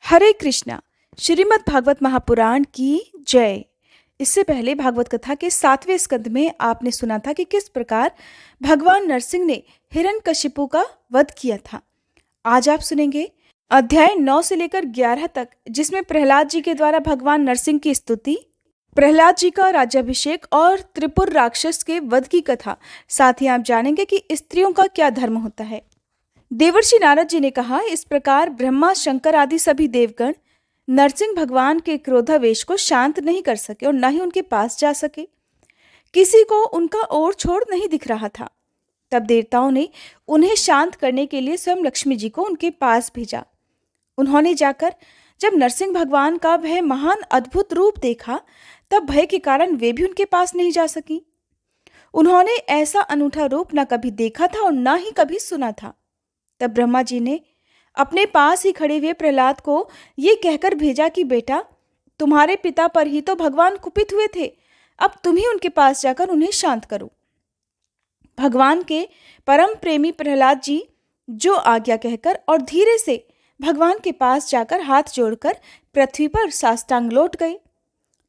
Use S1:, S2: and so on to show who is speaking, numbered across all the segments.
S1: हरे कृष्णा। श्रीमद् भागवत महापुराण की जय। इससे पहले भागवत कथा के 7वें स्कंद में आपने सुना था कि किस प्रकार भगवान नरसिंह ने हिरण्यकशिपु का वध किया था। आज आप सुनेंगे अध्याय 9 से लेकर 11 तक, जिसमें प्रहलाद जी के द्वारा भगवान नरसिंह की स्तुति, प्रहलाद जी का राज्याभिषेक और त्रिपुर राक्षस के वध की कथा। साथ ही आप जानेंगे कि स्त्रियों का क्या धर्म होता है। देवर्षि नारद जी ने कहा, इस प्रकार ब्रह्मा, शंकर आदि सभी देवगण नरसिंह भगवान के क्रोधावेश को शांत नहीं कर सके और न ही उनके पास जा सके। किसी को उनका ओर छोड़ नहीं दिख रहा था। तब देवताओं ने उन्हें शांत करने के लिए स्वयं लक्ष्मी जी को उनके पास भेजा। उन्होंने जाकर जब नरसिंह भगवान का वह महान अद्भुत रूप देखा, तब भय के कारण वे भी उनके पास नहीं जा सकी। उन्होंने ऐसा अनूठा रूप न कभी देखा था और न ही कभी सुना था। तब ब्रह्मा जी ने अपने पास ही खड़े हुए प्रहलाद को ये कहकर भेजा कि बेटा, तुम्हारे पिता पर ही तो भगवान कुपित हुए थे, अब तुम ही उनके पास जाकर उन्हें शांत करो। भगवान के परम प्रेमी प्रहलाद जी जो आज्ञा कहकर और धीरे से भगवान के पास जाकर हाथ जोड़कर पृथ्वी पर साष्टांग लौट गए।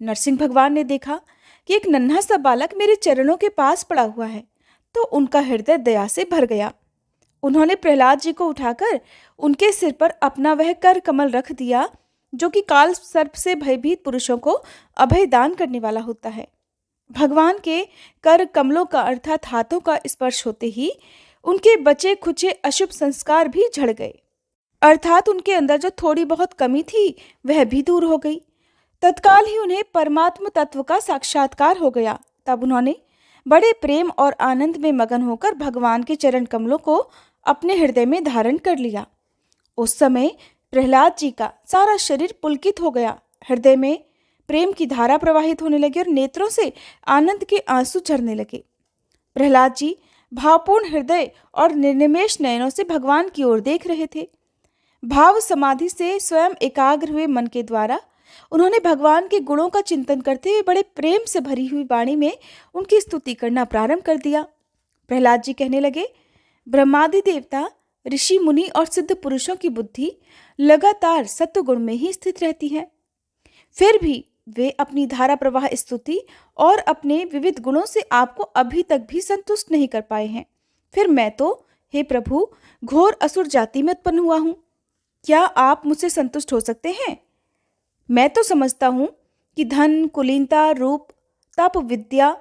S1: नरसिंह भगवान ने देखा कि एक नन्हा सा बालक मेरे चरणों के पास पड़ा हुआ है, तो उनका हृदय दया से भर गया। उन्होंने प्रहलाद जी को उठाकर उनके सिर पर अपना वह कर कमल रख दिया, जो कि काल सर्प से भयभीत पुरुषों को अभय दान करने वाला होता है। भगवान के कर कमलों का अर्थात हाथों का स्पर्श होते ही उनके बचे खुचे अशुभ संस्कार भी झड़ गए, अर्थात उनके अंदर जो थोड़ी बहुत कमी थी वह भी दूर हो गई। तत्काल ही उन्हें परमात्म तत्व का साक्षात्कार हो गया। तब उन्होंने बड़े प्रेम और आनंद में मगन होकर भगवान के चरण कमलों को अपने हृदय में धारण कर लिया। उस समय प्रहलाद जी का सारा शरीर पुलकित हो गया, हृदय में प्रेम की धारा प्रवाहित होने लगी और नेत्रों से आनंद के आंसू झरने लगे। प्रहलाद जी भावपूर्ण हृदय और निर्निमेष नयनों से भगवान की ओर देख रहे थे। भाव समाधि से स्वयं एकाग्र हुए मन के द्वारा उन्होंने भगवान के गुणों का चिंतन करते हुए बड़े प्रेम से भरी हुई वाणी में उनकी स्तुति करना प्रारंभ कर दिया। प्रहलाद जी कहने लगे, ब्रह्मादि देवता, ऋषि, मुनि और सिद्ध पुरुषों की बुद्धि लगातार सत्व गुण में ही स्थित रहती है, फिर भी वे अपनी धारा प्रवाह स्तुति और अपने विविध गुणों से आपको अभी तक भी संतुष्ट नहीं कर पाए हैं। फिर मैं तो, हे प्रभु, घोर असुर जाति में उत्पन्न हुआ हूं, क्या आप मुझसे संतुष्ट हो सकते हैं? मैं तो समझता हूं कि धन, कुलीनता, रूप, तप, विद्या,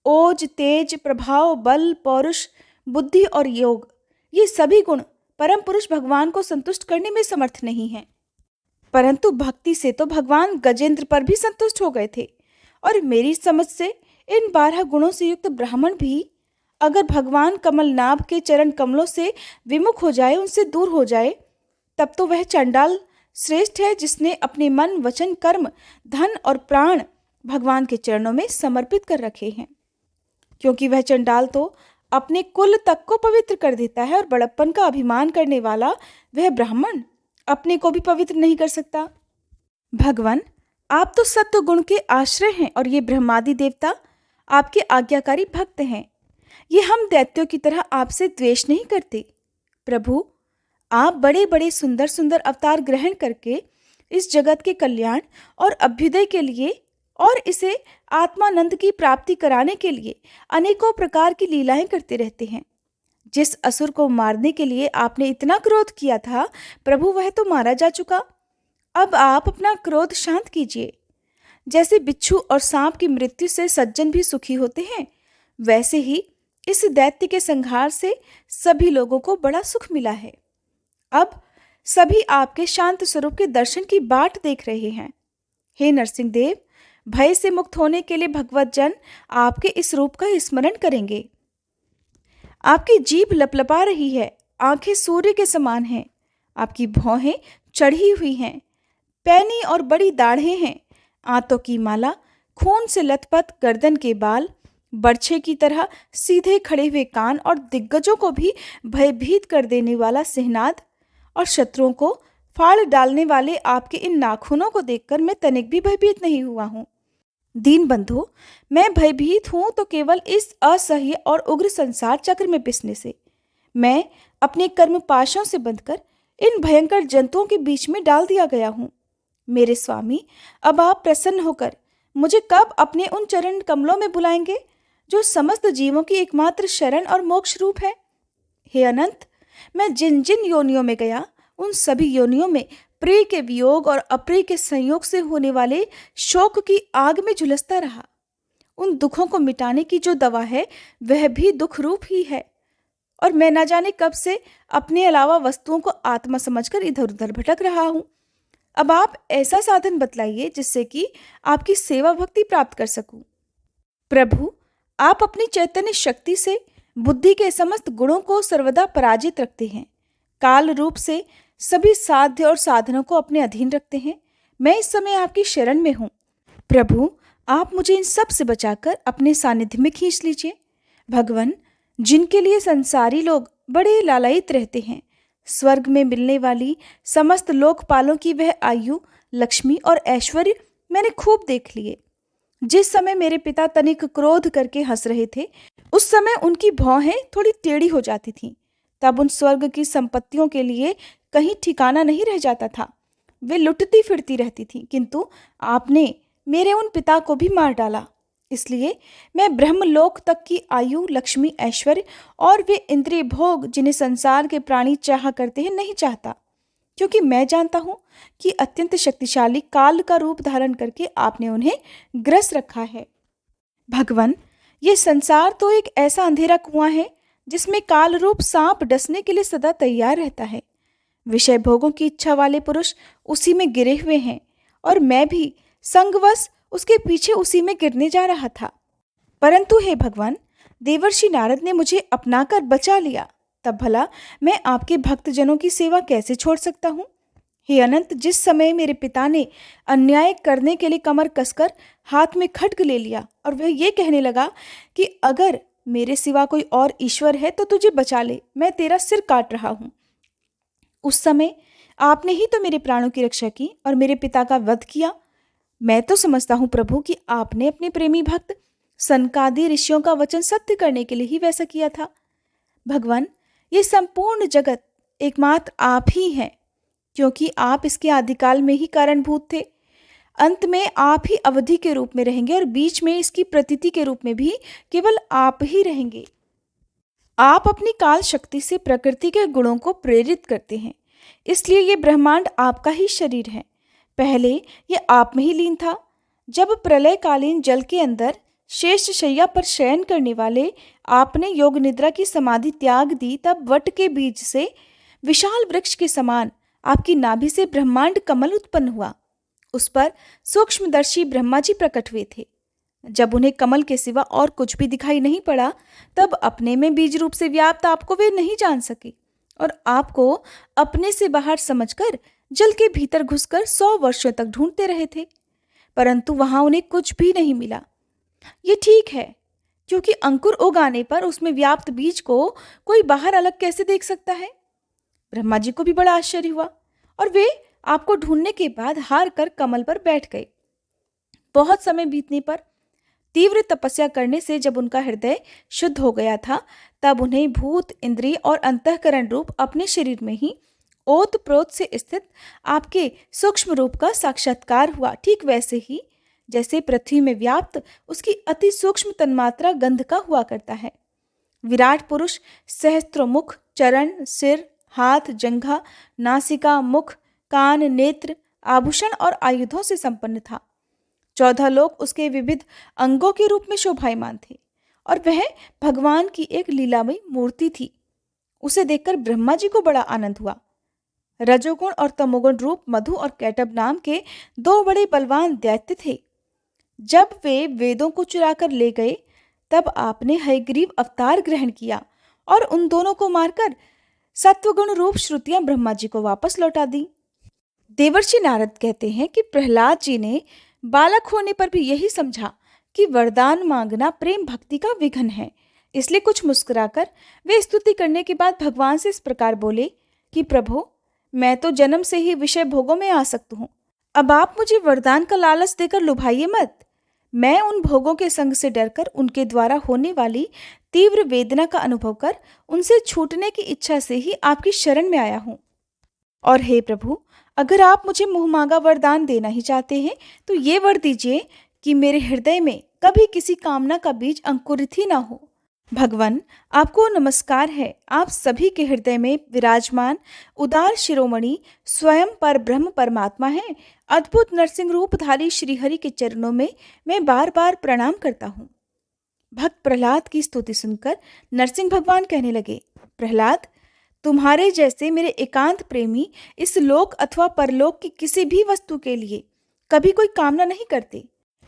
S1: ओज, तेज, प्रभाव, बल, पौरुष, बुद्धि और योग, ये सभी गुण परम पुरुष भगवान को संतुष्ट करने में समर्थ नहीं हैं। परंतु भक्ति से तो भगवान गजेंद्र पर भी संतुष्ट हो गए थे, और मेरी समझ से इन 12 गुणों से युक्त ब्राह्मण भी अगर भगवान कमल नाभ के चरण कमलों से विमुख हो जाए, उनसे दूर हो जाए, तब तो वह चंडाल श्रेष्ठ है जिसने अपने मन, वचन, कर्म, धन और प्राण भगवान के चरणों में समर्पित कर रखे हैं। क्योंकि वह चंडाल तो अपने कुल तक को पवित्र कर देता है और बड़प्पन का अभिमान करने वाला वह ब्राह्मण अपने को भी पवित्र नहीं कर सकता। भगवान, आप तो सत्व गुण के आश्रय हैं और ये ब्रह्मादि देवता आपके आज्ञाकारी भक्त हैं। ये हम दैत्यों की तरह आपसे द्वेष नहीं करते। प्रभु, आप बड़े बड़े सुंदर सुंदर अवतार ग्रहण करके इस जगत के कल्याण और अभ्युदय के लिए और इसे आत्मानंद की प्राप्ति कराने के लिए अनेकों प्रकार की लीलाएं करते रहते हैं। जिस असुर को मारने के लिए आपने इतना क्रोध किया था, प्रभु, वह तो मारा जा चुका। अब आप अपना क्रोध शांत कीजिए। जैसे बिच्छू और सांप की मृत्यु से सज्जन भी सुखी होते हैं, वैसे ही इस दैत्य के संहार से सभी लोगों को बड़ा सुख मिला है। अब सभी आपके शांत स्वरूप के दर्शन की बाट देख रहे हैं। हे नरसिंह देव, भय से मुक्त होने के लिए भगवत जन आपके इस रूप का स्मरण करेंगे। आपकी जीभ लपलपा रही है, आंखें सूर्य के समान हैं, आपकी भौहें चढ़ी हुई हैं, पैनी और बड़ी दाढ़ें हैं, आंतों की माला, खून से लथपथ गर्दन के बाल, बर्छे की तरह सीधे खड़े हुए कान और दिग्गजों को भी भयभीत कर देने वाला सिहनाद और शत्रुओं को फाड़ डालने वाले आपके इन नाखूनों को देखकर मैं तनिक भी भयभीत नहीं हुआ हूँ। दीन बंधु, मैं भयभीत हूँ तो केवल इस असह्य और उग्र संसार चक्र में पिसने से। मैं अपने कर्म पाशों से बंधकर इन भयंकर जंतुओं के बीच में डाल दिया गया हूँ। मेरे स्वामी, अब आप प्रसन्न होकर मुझे कब अपने उन चरण कमलों में बुलाएंगे जो समस्त जीवों की एकमात्र शरण और मोक्ष रूप है। हे अनंत, मैं जिन जिन योनियों में गया, उन सभी योनियों में प्रिय के वियोग और अप्रिय के संयोग से होने वाले शोक की आग में झुलसता रहा। उन दुखों को मिटाने की जो दवा है, वह भी दुख रूप ही है। और मैं ना जाने कब से अपने अलावा वस्तुओं को आत्मा समझकर इधर उधर भटक रहा हूँ। अब आप ऐसा साधन बतलाइए जिससे कि आपकी सेवा भक्ति प्राप्त कर सकूं। प्रभु, आप अपनी चैतन्य शक्ति से बुद्धि के समस्त गुणों को सर्वदा पराजित रखते हैं। काल रूप से सभी साध्य और साधनों को अपने अधीन रखते हैं। मैं इस समय आपकी शरण में हूँ। प्रभु, आप मुझे इन सब से बचाकर अपने सानिध्य में खींच लीजिए। भगवान, जिनके लिए संसारी लोग बड़े लालायित रहते हैं, स्वर्ग में मिलने वाली समस्त लोकपालों की वह आयु, लक्ष्मी और ऐश्वर्य मैंने खूब देख लिए। जिस समय मेरे पिता तनिक क्रोध करके हंस रहे थे, उस समय उनकी भौहें थोड़ी टेढ़ी हो जाती थीं। तब उन स्वर्ग की संपत्तियों के लिए कहीं ठिकाना नहीं रह जाता था। वे लुटती फिरती रहती थीं, किंतु आपने मेरे उन पिता को भी मार डाला। इसलिए मैं ब्रह्मलोक तक की आयु, लक्ष्मी, ऐश्वर्य और वे इंद्रिय भोग जिन्हें संसार के प्राणी चाहा करते हैं नहीं चाहता, क्योंकि मैं जानता हूं कि अत्यंत शक्तिशाली काल का रूप धारण करके आपने उन्हें ग्रस रखा है। भगवान, ये संसार तो एक ऐसा अंधेरा कुआं है जिसमें काल रूप सांप डसने के लिए सदा तैयार रहता है। विषय भोगों की इच्छा वाले पुरुष उसी में गिरे हुए हैं और मैं भी संगवश उसके पीछे उसी में गिरने जा रहा था। परंतु हे भगवान, देवर्षि नारद ने मुझे अपनाकर बचा लिया। तब भला मैं आपके भक्तजनों की सेवा कैसे छोड़ सकता हूँ। हे अनंत, जिस समय मेरे पिता ने अन्याय करने के लिए कमर कसकर हाथ में खड्ग ले लिया और वह ये कहने लगा कि अगर मेरे सिवा कोई और ईश्वर है तो तुझे बचा ले, मैं तेरा सिर काट रहा हूँ, उस समय आपने ही तो मेरे प्राणों की रक्षा की और मेरे पिता का वध किया। मैं तो समझता हूँ प्रभु कि आपने अपने प्रेमी भक्त सनकादि ऋषियों का वचन सत्य करने के लिए ही वैसा किया था। भगवान, ये संपूर्ण जगत एकमात्र आप ही हैं, क्योंकि आप इसके आदिकाल में ही कारणभूत थे। अंत में आप ही अवधि के रूप में रहेंगे और बीच में इसकी प्रतीति के रूप में भी केवल आप ही रहेंगे। आप अपनी काल शक्ति से प्रकृति के गुणों को प्रेरित करते हैं, इसलिए ये ब्रह्मांड आपका ही शरीर है। पहले ये आप में ही लीन था। जब प्रलयकालीन जल के अंदर शेष शैया पर शयन करने वाले आपने योग निद्रा की समाधि त्याग दी, तब वट के बीज से विशाल वृक्ष के समान आपकी नाभि से ब्रह्मांड कमल उत्पन्न हुआ। उस पर सूक्ष्मदर्शी ब्रह्मा जी प्रकट हुए थे। जब उन्हें कमल के सिवा और कुछ भी दिखाई नहीं पड़ा, तब अपने में बीज रूप से व्याप्त आपको वे नहीं जान सके और आपको अपने से बाहर समझकर जल के भीतर घुसकर 100 वर्षों तक ढूंढते रहे थे, परंतु वहां उन्हें कुछ भी नहीं मिला। ये ठीक है, क्योंकि अंकुर उगाने पर उसमें व्याप्त बीज को कोई बाहर अलग कैसे देख सकता है। ब्रह्मा जी को भी बड़ा आश्चर्य हुआ और वे आपको ढूंढने के बाद हार कर कमल पर बैठ गए। बहुत समय बीतने पर, तीव्र तपस्या करने से जब उनका हृदय शुद्ध हो गया था, तब उन्हें भूत, इंद्रिय और अंतःकरण रूप अपने शरीर में ही ओत प्रोत से स्थित आपके सूक्ष्म रूप का साक्षात्कार हुआ। ठीक वैसे ही जैसे पृथ्वी में व्याप्त उसकी अति सूक्ष्म तन्मात्रा गंध का हुआ करता है। विराट पुरुष सहस्त्रोमुख, चरण, सिर, हाथ, जंघा, नासिका, मुख, कान, नेत्र, आभूषण और आयुधों से संपन्न था। 14 लोक उसके विविध अंगों के रूप में शोभायमान थे और वह भगवान की एक लीलामयी मूर्ति थी। उसे देखकर ब्रह्मा जी को बड़ा आनंद हुआ। रजोगुण और तमोगुण रूप मधु और कैटब नाम के 2 बड़े बलवान दैत्य थे। जब वे वेदों को चुराकर ले गए, तब आपने हयग्रीव अवतार ग्रहण किया और उन दोनों को मारकर सत्वगुण रूप श्रुतियां ब्रह्मा जी को वापस लौटा दी। देवर्षि नारद कहते हैं कि प्रहलाद जी ने बालक होने पर भी यही समझा कि वरदान मांगना प्रेम भक्ति का विघ्न है, इसलिए कुछ मुस्कुराकर वे स्तुति करने के बाद भगवान से इस प्रकार बोले कि प्रभु, मैं तो जन्म से ही विषय भोगों में आसक्त हूँ। अब आप मुझे वरदान का लालच देकर लुभाइए मत। मैं उन भोगों के संग से डरकर उनके द्वारा होने वाली तीव्र वेदना का अनुभव कर उनसे छूटने की इच्छा से ही आपकी शरण में आया हूँ। और हे प्रभु, अगर आप मुझे मुँहमांगा वरदान देना ही चाहते हैं तो ये वर दीजिए कि मेरे हृदय में कभी किसी कामना का बीज अंकुरित ही ना हो। भगवान, आपको नमस्कार है। आप सभी के हृदय में विराजमान उदार शिरोमणि स्वयं पर ब्रह्म परमात्मा है। अद्भुत नरसिंह रूपधारी श्रीहरि के चरणों में मैं बार बार प्रणाम करता हूँ। भक्त प्रहलाद की स्तुति सुनकर नरसिंह भगवान कहने लगे, प्रहलाद, तुम्हारे जैसे मेरे एकांत प्रेमी इस लोक अथवा परलोक की किसी भी वस्तु के लिए कभी कोई कामना नहीं करते।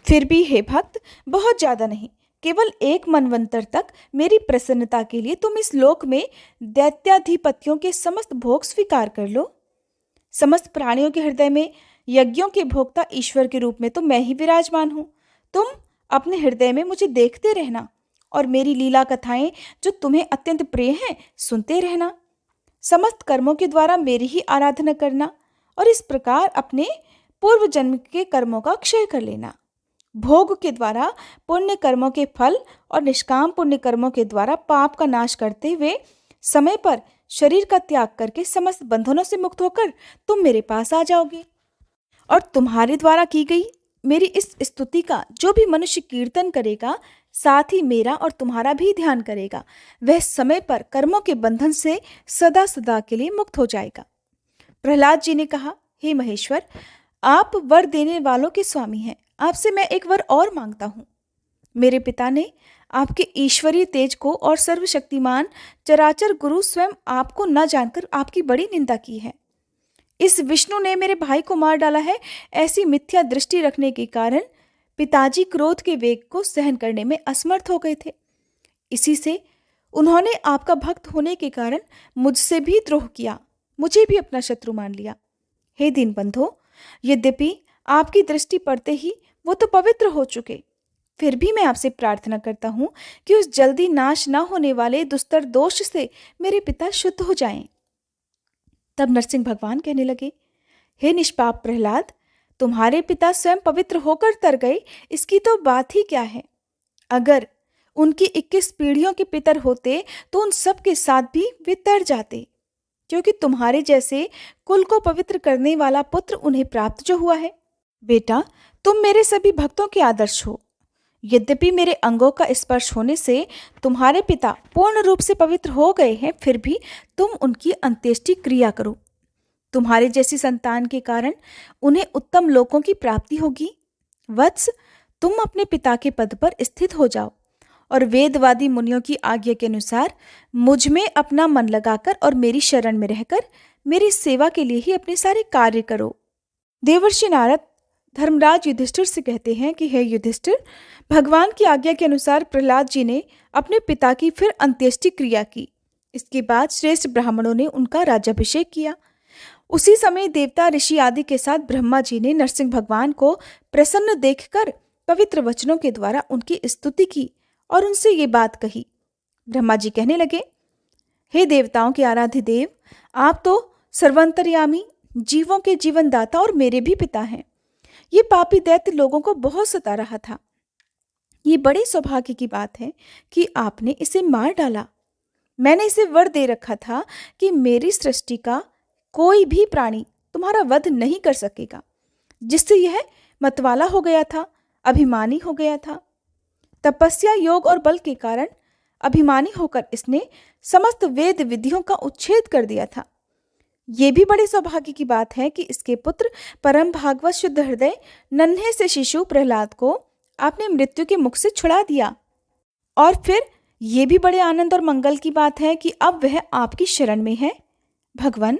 S1: फिर भी हे भक्त, बहुत ज्यादा नहीं, केवल एक मनवंतर तक मेरी प्रसन्नता के लिए तुम इस लोक में दैत्याधिपतियों के समस्त भोग स्वीकार कर लो। समस्त प्राणियों के हृदय में यज्ञों के भोक्ता ईश्वर के रूप में तो मैं ही विराजमान हूँ। तुम अपने हृदय में मुझे देखते रहना और मेरी लीला कथाएं जो तुम्हें अत्यंत प्रिय हैं सुनते रहना। समस्त कर्मों के द्वारा मेरी ही आराधना करना और इस प्रकार अपने पूर्व जन्म के कर्मों का क्षय कर लेना। भोग के द्वारा पुण्य कर्मों के फल और निष्काम पुण्य कर्मों के द्वारा पाप का नाश करते हुए समय पर शरीर का त्याग करके समस्त बंधनों से मुक्त होकर तुम मेरे पास आ जाओगे। और तुम्हारे द्वारा की गई मेरी इस स्तुति का जो भी मनुष्य कीर्तन करेगा, साथ ही मेरा और तुम्हारा भी ध्यान करेगा, वह समय पर कर्मों के बंधन से सदा सदा के लिए मुक्त हो जाएगा। प्रहलाद जी ने कहा, हे महेश्वर, आप वर देने वालों के स्वामी हैं। आपसे मैं एक वर और मांगता हूँ। मेरे पिता ने आपके ईश्वरीय तेज को और सर्वशक्तिमान चराचर गुरु स्वयं आपको न जानकर आपकी बड़ी निंदा की है। इस विष्णु ने मेरे भाई को मार डाला है, ऐसी मिथ्या दृष्टि रखने के कारण पिताजी क्रोध के वेग को सहन करने में असमर्थ हो गए थे। इसी से उन्होंने आपका भक्त होने के कारण मुझसे भी द्रोह किया, मुझे भी अपना शत्रु मान लिया। हे दीनबंधो, यद्यपि आपकी दृष्टि पड़ते ही वो तो पवित्र हो चुके, फिर भी मैं आपसे प्रार्थना करता हूँ कि उस जल्दी नाश न होने वाले दुस्तर दोष से मेरे पिता शुद्ध हो जाएं। तब नरसिंह भगवान कहने लगे, हे निष्पाप प्रहलाद, तुम्हारे पिता स्वयं पवित्र होकर तर गए, इसकी तो बात ही क्या है। अगर उनकी 21 पीढ़ियों के पितर होते तो उन सब के साथ भी वे तर जाते, क्योंकि तुम्हारे जैसे कुल को पवित्र करने वाला पुत्र उन्हें प्राप्त जो हुआ है। बेटा, तुम मेरे सभी भक्तों के आदर्श हो। यद्यपि मेरे अंगों का स्पर्श होने से तुम्हारे पिता पूर्ण रूप से पवित्र हो गए हैं, फिर भी तुम उनकी अंत्येष्टि क्रिया करो। तुम्हारे जैसी संतान के कारण उन्हें उत्तम लोकों की प्राप्ति होगी। वत्स, तुम अपने पिता के पद पर स्थित हो जाओ और वेदवादी मुनियों की आज्ञा के अनुसार मुझ में अपना मन लगाकर और मेरी शरण में रहकर मेरी सेवा के लिए ही अपने सारे कार्य करो। देवर्षि नारद धर्मराज युधिष्ठिर से कहते हैं कि हे युधिष्ठिर, भगवान की आज्ञा के अनुसार प्रहलाद जी ने अपने पिता की फिर अंत्येष्टि क्रिया की। इसके बाद श्रेष्ठ ब्राह्मणों ने उनका राज्याभिषेक किया। उसी समय देवता ऋषि आदि के साथ ब्रह्मा जी ने नरसिंह भगवान को प्रसन्न देखकर पवित्र वचनों के द्वारा उनकी स्तुति की और उनसे ये बात कही। ब्रह्मा जी कहने लगे, हे देवताओं के आराध्य देव, आप तो सर्वंतर्यामी, जीवों के जीवनदाता और मेरे भी पिता हैं। ये पापी दैत्य लोगों को बहुत सता रहा था। ये बड़े सौभाग्य की बात है कि आपने इसे मार डाला। मैंने इसे वर दे रखा था कि मेरी सृष्टि का कोई भी प्राणी तुम्हारा वध नहीं कर सकेगा, जिससे यह मतवाला हो गया था, अभिमानी हो गया था। तपस्या, योग और बल के कारण अभिमानी होकर इसने समस्त वेद विधियों का उच्छेद कर दिया था। ये भी बड़े सौभाग्य की बात है कि इसके पुत्र परम भागवत शुद्ध हृदय नन्हे से शिशु प्रहलाद को आपने मृत्यु के मुख से छुड़ा दिया। और फिर ये भी बड़े आनंद और मंगल की बात है कि अब वह आपकी शरण में है। भगवान,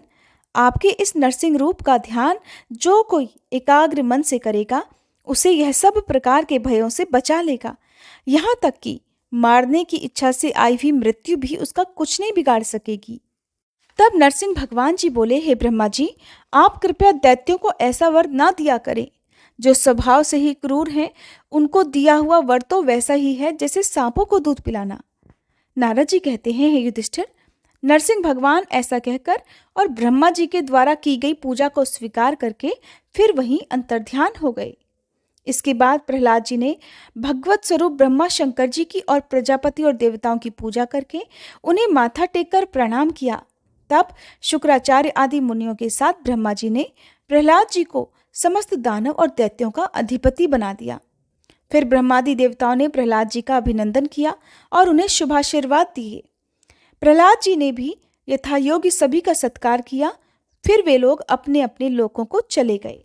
S1: आपके इस नरसिंह रूप का ध्यान जो कोई एकाग्र मन से करेगा, उसे यह सब प्रकार के भयों से बचा लेगा। यहाँ तक कि मारने की इच्छा से आई हुई मृत्यु भी उसका कुछ नहीं बिगाड़ सकेगी। तब नरसिंह भगवान जी बोले, हे ब्रह्मा जी, आप कृपया दैत्यों को ऐसा वर ना दिया करें। जो स्वभाव से ही क्रूर हैं, उनको दिया हुआ वर तो वैसा ही है जैसे सांपों को दूध पिलाना। नारद जी कहते हैं, हे युधिष्ठिर, नरसिंह भगवान ऐसा कहकर और ब्रह्मा जी के द्वारा की गई पूजा को स्वीकार करके फिर वहीं अंतर्ध्यान हो गए। इसके बाद प्रहलाद जी ने भगवत स्वरूप ब्रह्मा शंकर जी की और प्रजापति और देवताओं की पूजा करके उन्हें माथा टेककर प्रणाम किया। तब शुक्राचार्य आदि मुनियों के साथ ब्रह्मा जी ने प्रहलाद जी को समस्त दानव और दैत्यों का अधिपति बना दिया। फिर ब्रह्मादि देवताओं ने प्रहलाद जी का अभिनंदन किया और उन्हें शुभाशीर्वाद दिए। प्रहलाद जी ने भी यथायोग्य सभी का सत्कार किया। फिर वे लोग अपने अपने लोकों को चले गए।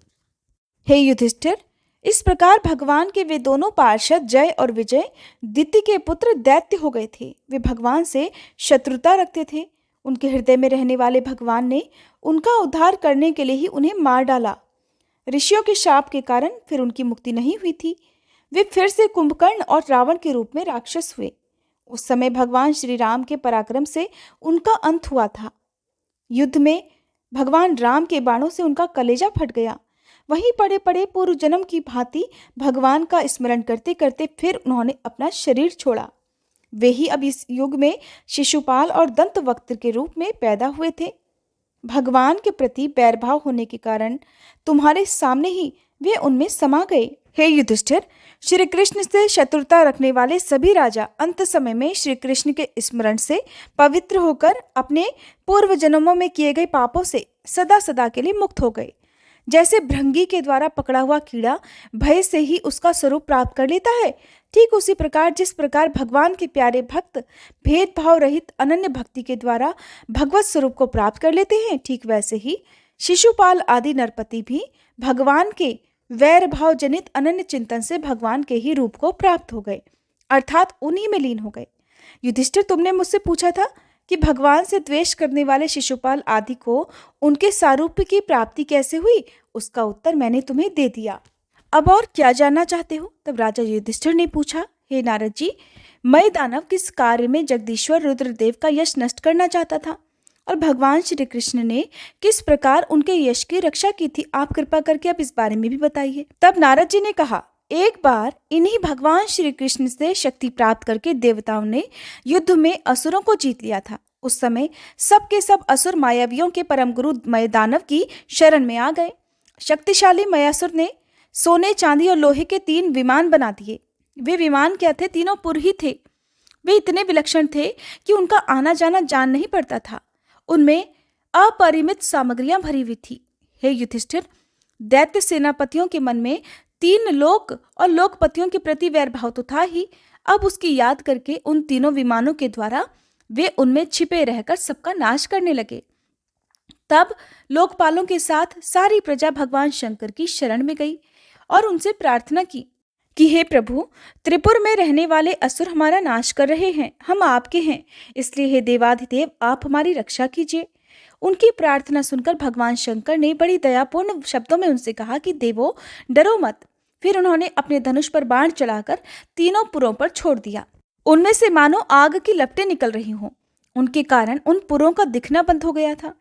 S1: हे युधिष्ठिर, इस प्रकार भगवान के वे दोनों पार्षद जय और विजय दिति के पुत्र दैत्य हो गए थे। वे भगवान से शत्रुता रखते थे। उनके हृदय में रहने वाले भगवान ने उनका उद्धार करने के लिए ही उन्हें मार डाला। ऋषियों के शाप के कारण फिर उनकी मुक्ति नहीं हुई थी। वे फिर से कुंभकर्ण और रावण के रूप में राक्षस हुए। उस समय भगवान श्री राम के पराक्रम से उनका अंत हुआ था। युद्ध में भगवान राम के बाणों से उनका कलेजा फट गया। वहीं पड़े पड़े पूर्व जन्म की भांति भगवान का स्मरण करते करते फिर उन्होंने अपना शरीर छोड़ा। वे ही अब इस युग में शिशुपाल और दंतवक्त्र के रूप में पैदा हुए थे। भगवान के प्रति बैरभाव होने के कारण तुम्हारे सामने ही वे उनमें समा गए। हे युधिष्ठिर, श्री कृष्ण से शत्रुता रखने वाले सभी राजा अंत समय में श्री कृष्ण के स्मरण से पवित्र होकर अपने पूर्व जन्मों में किए गए पापों से सदा सदा के लिए मुक्त हो गए। जैसे भृंगी के द्वारा पकड़ा हुआ कीड़ा भय से ही उसका स्वरूप प्राप्त कर लेता है, ठीक उसी प्रकार जिस प्रकार भगवान के प्यारे भक्त भेदभाव रहित अनन्य भक्ति के द्वारा भगवत स्वरूप को प्राप्त कर लेते हैं, ठीक वैसे ही शिशुपाल आदि नरपति भी भगवान के वैर भाव जनित अनन्य चिंतन से भगवान के ही रूप को प्राप्त हो गए, अर्थात उन्हीं में लीन हो गए। युधिष्ठिर, तुमने मुझसे पूछा था कि भगवान से द्वेष करने वाले शिशुपाल आदि को उनके सारूप्य की प्राप्ति कैसे हुई। उसका उत्तर मैंने तुम्हें दे दिया। अब और क्या जानना चाहते हो? तब राजा युधिष्ठिर ने पूछा, हे नारद जी, मैं दानव किस कार्य में जगदीश्वर रुद्रदेव का यश नष्ट करना चाहता था और भगवान श्री कृष्ण ने किस प्रकार उनके यश की रक्षा की थी? आप कृपा करके अब इस बारे में भी बताइए। तब नारद जी ने कहा, एक बार इन्हीं भगवान श्री कृष्ण से शक्ति प्राप्त करके देवताओं ने युद्ध में असुरों को जीत लिया था। उस समय सब के सब असुर मायावियों के परम गुरु मय दानव की शरण में आ गए। शक्तिशाली मयासुर ने सोने, चांदी और लोहे के 3 विमान बना दिए। वे विमान क्या थे? तीनों पुर ही थे। वे इतने विलक्षण थे कि उनका आना जाना जान नहीं पड़ता था। उनमें अपरिमित सामग्रियां भरी हुई थी। हे युधिष्ठिर, दैत्य सेनापतियों के मन में 3 लोक और लोकपतियों के प्रति वैरभाव तो था ही, अब उसकी याद करके उन तीनों विमानों के द्वारा वे उनमें छिपे रहकर सबका नाश करने लगे। तब लोकपालों के साथ सारी प्रजा भगवान शंकर की शरण में गई और उनसे प्रार्थना की कि हे प्रभु, त्रिपुर में रहने वाले असुर हमारा नाश कर रहे हैं, हम आपके हैं, इसलिए हे देवाधिदेव आप हमारी रक्षा कीजिए। उनकी प्रार्थना सुनकर भगवान शंकर ने बड़ी दयापूर्ण शब्दों में उनसे कहा कि देवो, डरो मत। फिर उन्होंने अपने धनुष पर बाण चढ़ाकर तीनों पुरों पर छोड़ दिया। उनमें से मानो आग की लपटें निकल रही हों। उनके कारण उन पुरों का दिखना बंद हो गया था।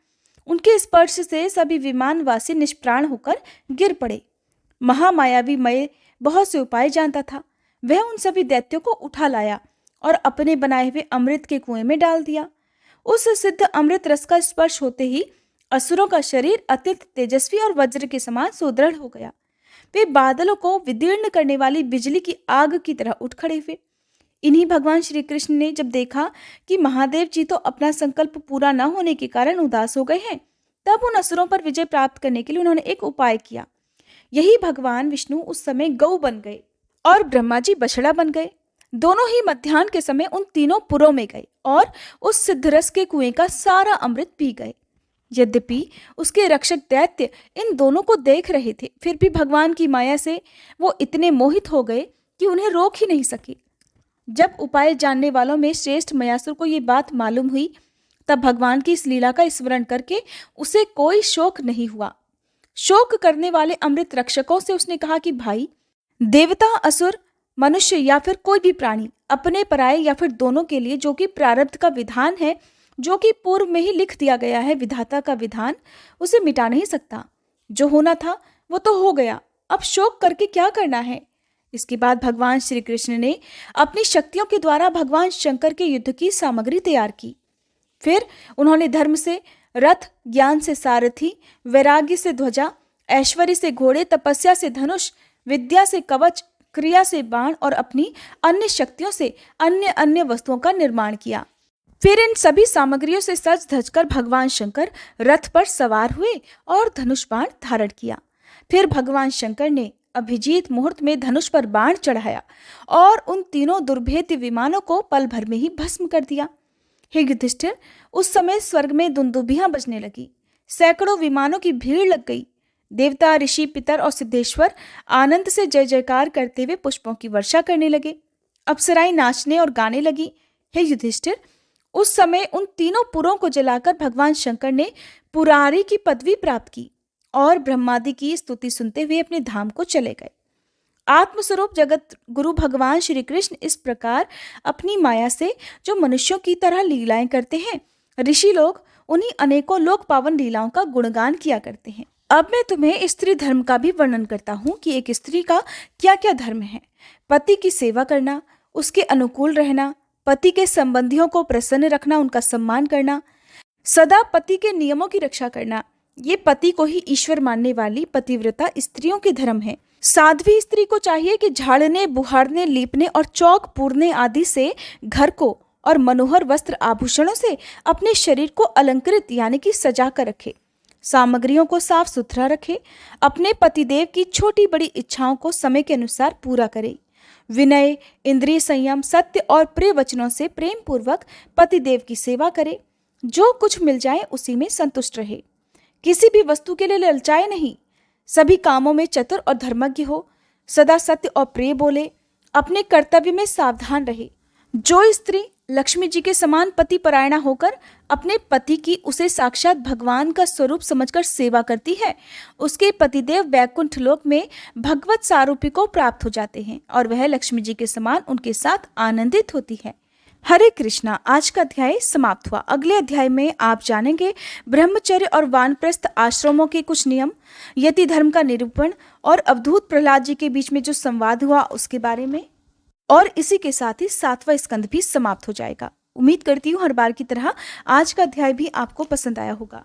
S1: उनके स्पर्श से सभी विमानवासी निष्प्राण होकर गिर पड़े। महामायावी मय बहुत से उपाय जानता था। वह उन सभी दैत्यों को उठा लाया और अपने बनाए हुए अमृत के कुएं में डाल दिया। उस सिद्ध अमृत रस का स्पर्श होते ही असुरों का शरीर अत्यंत तेजस्वी और वज्र के समान सुदृढ़ हो गया। वे बादलों को विदीर्ण करने वाली बिजली की आग की तरह उठ खड़े हुए। इन्हीं भगवान श्री कृष्ण ने जब देखा कि महादेव जी तो अपना संकल्प पूरा न होने के कारण उदास हो गए हैं, तब उन असुरों पर विजय प्राप्त करने के लिए उन्होंने एक उपाय किया। यही भगवान विष्णु उस समय गौ बन गए और ब्रह्मा जी बछड़ा बन गए। दोनों ही मध्याह्न के समय उन तीनों पुरों में गए और उस सिद्धरस के कुएं का सारा अमृत पी गए। यद्यपि उसके रक्षक दैत्य इन दोनों को देख रहे थे, फिर भी भगवान की माया से वो इतने मोहित हो गए कि उन्हें रोक ही नहीं सके। जब उपाय जानने वालों में श्रेष्ठ मयासुर को ये बात मालूम हुई, तब भगवान की इस लीला का स्मरण करके उसे कोई शोक नहीं हुआ। शोक करने वाले अमृत रक्षकों से उसने कहा कि भाई, देवता, असुर, मनुष्य या फिर कोई भी प्राणी अपने पराये या फिर दोनों के लिए जो कि प्रारब्ध का विधान है, जो कि पूर्व में ही लिख दिया गया है, विधाता का विधान, उसे मिटा नहीं सकता। जो होना था वो तो हो गया, अब शोक करके क्या करना है। इसके बाद भगवान श्री कृष्ण ने अपनी शक्तियों के द्वारा भगवान शंकर के युद्ध की सामग्री तैयार की। फिर उन्होंने धर्म से रथ, ज्ञान से सारथी, वैराग्य से ध्वजा, ऐश्वर्य से घोड़े, तपस्या से धनुष, विद्या से कवच, क्रिया से बाण और अपनी अन्य शक्तियों से अन्य अन्य वस्तुओं का निर्माण किया। फिर इन सभी सामग्रियों से सज धज कर भगवान शंकर रथ पर सवार हुए और धनुष बाण धारण किया। फिर भगवान शंकर ने अभिजीत मुहूर्त में धनुष पर बाण चढ़ाया और उन तीनों दुर्भेद्य विमानों को पल भर में ही भस्म कर दिया। हे युधिष्ठिर, उस समय स्वर्ग में दुंदुभियां बजने लगी, सैकड़ों विमानों की भीड़ लग गई। देवता, ऋषि, पितर और सिद्धेश्वर आनंद से जय जयकार करते हुए पुष्पों की वर्षा करने लगे। अप्सराएं नाचने और गाने लगी। हे युधिष्ठिर, उस समय उन तीनों पुरों को जलाकर भगवान शंकर ने पुरारी की पदवी प्राप्त की और ब्रह्मादि की स्तुति सुनते हुए अपने धाम को चले गए। आत्मस्वरूप जगत गुरु भगवान श्री कृष्ण इस प्रकार अपनी माया से जो मनुष्यों की तरह लीलाएं करते हैं, ऋषि लोग उन्हीं अनेकों लोक पावन लीलाओं का गुणगान किया करते हैं। अब मैं तुम्हें स्त्री धर्म का भी वर्णन करता हूँ कि एक स्त्री का क्या क्या धर्म है। पति की सेवा करना, उसके अनुकूल रहना, पति के संबंधियों को प्रसन्न रखना, उनका सम्मान करना, सदा पति के नियमों की रक्षा करना, ये पति को ही ईश्वर मानने वाली पतिव्रता स्त्रियों के धर्म है। साध्वी स्त्री को चाहिए कि झाड़ने, बुहारने, लीपने और चौक पूरने आदि से घर को और मनोहर वस्त्र आभूषणों से अपने शरीर को अलंकृत यानी कि सजा कर रखे, सामग्रियों को साफ सुथरा रखे, अपने पतिदेव की छोटी बड़ी इच्छाओं को समय के अनुसार पूरा करे, विनय, इंद्रिय संयम, सत्य और प्रिय वचनों से प्रेम पूर्वक पतिदेव की सेवा करे, जो कुछ मिल जाए उसी में संतुष्ट रहे, किसी भी वस्तु के लिए ललचाए नहीं, सभी कामों में चतुर और धर्मज्ञ हो, सदा सत्य और प्रिय बोले, अपने कर्तव्य में सावधान रहे। जो स्त्री लक्ष्मी जी के समान पति परायणा होकर अपने पति की उसे साक्षात भगवान का स्वरूप समझकर सेवा करती है, उसके पतिदेव वैकुंठ लोक में भगवत सारूपी को प्राप्त हो जाते हैं और वह लक्ष्मी जी के समान उनके साथ आनंदित होती है। हरे कृष्णा। आज का अध्याय समाप्त हुआ। अगले अध्याय में आप जानेंगे ब्रह्मचर्य और वानप्रस्थ आश्रमों के कुछ नियम, यति धर्म का निरूपण और अवधूत प्रहलाद जी के बीच में जो संवाद हुआ उसके बारे में। और इसी के साथ ही 7वां स्कंद भी समाप्त हो जाएगा। उम्मीद करती हूँ हर बार की तरह आज का अध्याय भी आपको पसंद आया होगा।